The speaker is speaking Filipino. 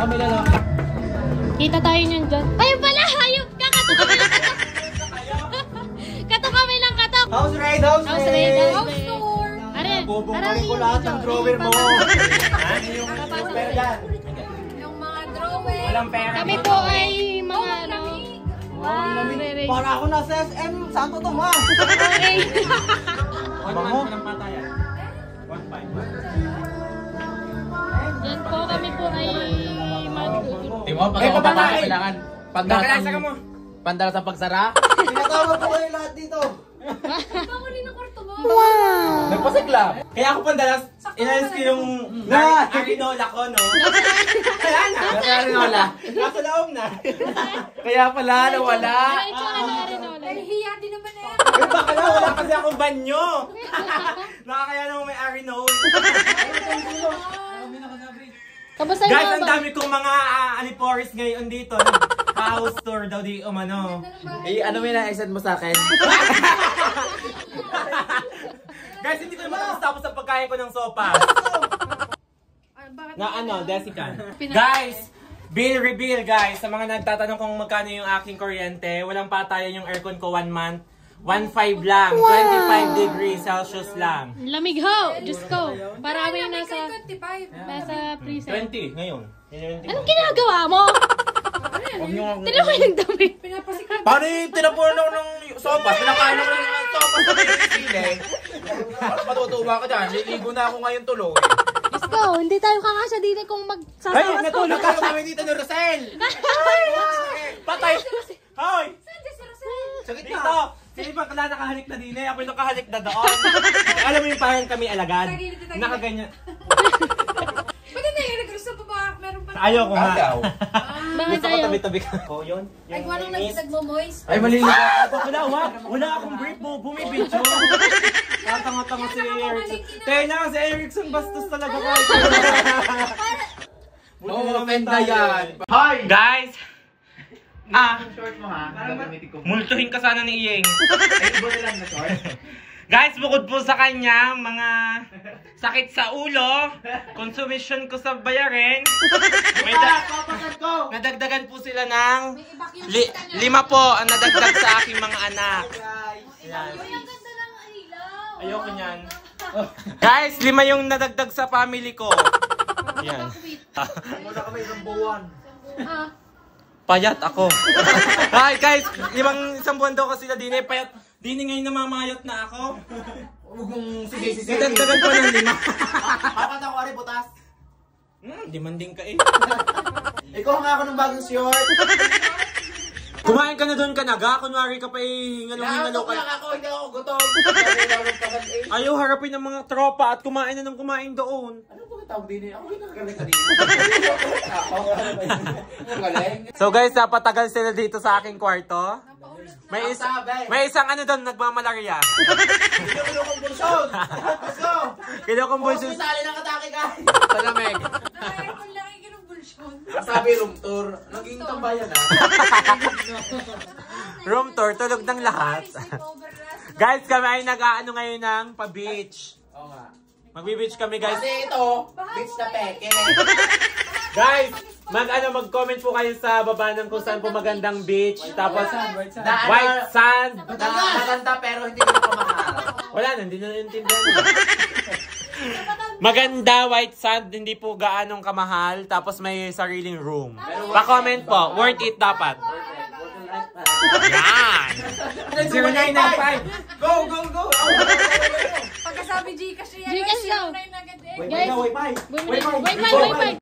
may lalaki. Kita tayo niyan dyan. Ayun pala! Ayun! Kakatok kami ng katok! Katok kami ng katok! House raid! House raid! House tour! Are! Bubungkalin ko lahat ng drawer mo. Yung mga drawer. Walang pera. Kami po ay mga ano. Para ako nasa SM Santo Tomas. Okay. Bango. Yan po kami po ay mag-uuto. Timo, pag kailangan. Pandala sa pagsara. Tinatawag ko kayo lahat dito. Bango rin ang kwarto mo. Nagpasiklap. Kaya ako pandalas, inalis ko yung arinola ko, no? Kaya na. Arinola. Nasa loob na. Kaya pala, nawala. Diretso ka na rin ulit. Ay, hiya din naman eh. Eh, baka na, wala kasi akong banyo. Nakakaya naman may arinola. Kamusta yung Guys, mga ang dami kong mga aliporis ngayon dito. House tour daw di umano. Ano may na-extend mo sa akin? Guys, hindi ko naman tapos sa pagkain ko ng sopa. Na ano, Desican. Guys, bill reveal guys. Sa mga nagtatanong kung magkano yung aking kuryente, walang patayan yung aircon ko 1 month. 1.5 lang, 25 degrees Celsius lang. lamig ho! Diyos ko. Parami yung nasa 25. freezer. 20 ngayon. Anong ginagawa mo? Tinan mo yung dami. Pinapasikat. Paano yung tinapunan ako ng sopas? Pinakain ako ng sopas sa piling. Matutuwa ka dyan. Liligo na ako ngayon tuloy. Diyos ko, hindi tayo kakasya dito kung magsasama. Ay, natulog ka kami dito ni Rosel. Patay! Hoy! Sa gitna. Dito! Sino ba kala nakahalik na din eh? Ako'y nakahalik na doon. Alam mo yung parang kami alagad. Nakaganyan. Ba't hindi yung nag-gusto pa ba? Meron pa. Ayoko nga. Agaw. Bakit Gusto ko tayo? tabi-tabi ka. Oh, yun. Ay, walang nagmoist. Ay, malinis ka. Wala akong brief mo. Bumibidyo. Tatanga-tanga si Erickson. Tayo na si Erickson. Bastos talaga ko. Oo, penda yan. Hi! Guys! Short mo ha. Multuhin ka sana ni Iyeng. Ay, iba na lang na short. Guys, bukod po sa kanya, mga sakit sa ulo, consumption ko sa bayarin, may nadagdagan po sila ng 5 po ang nadagdag sa aking mga anak. Ayan. Ayoko niyan. Guys, 5 yung nadagdag sa family ko. Ayan. Wala ka may rambuan. Payat ako. Hi guys, 1 buwan daw kasi sila din eh, payat. Dini ngayon namamayot na ako. Huwag mong sige. Nadagdagan pa ng 5. Apat ako ari butas. Demanding ka eh. Ikaw nga ako ng bagong short. Kumain ka na doon ka naga, kunwari ka pa eh, hingalong-hingalo ka. Ako, hindi ako gutom. Ayaw harapin ng mga tropa at kumain na ng kumain doon. Ano ba tawag din eh? Ako yung nakagaling kanina. Ang galing. So guys, napatagal sila dito sa aking kwarto. May isang ano doon, nagmamalarya. Kinukumbulsyon. Let's go. Kinukumbulsyon. Sali ng atake guys. Sa lamig. Aircon lang yung kinumbulsyon. Sabi room tour. Naging tambayan na. Room tour, tulog ng lahat. Guys, kami ay nag-aano ngayon ng pa-beach. Oo nga. Magbi-beach kami guys. Kasi ito, beach na peke. Guys, mag-comment po kayo sa baba ng kung saan po magandang beach. Tapos, white sand. Maganda pero hindi ko kamahal. Wala na, hindi na naintindihan. Maganda, white sand, hindi po gaanong kamahal. Tapos may sariling room. Pa-comment po, worth it dapat. Yan! 0995! Go, go, go! Pagkasabi Gcash niya. Gcash daw. Agad eh. Guys, Wi-Fi! Wi-Fi!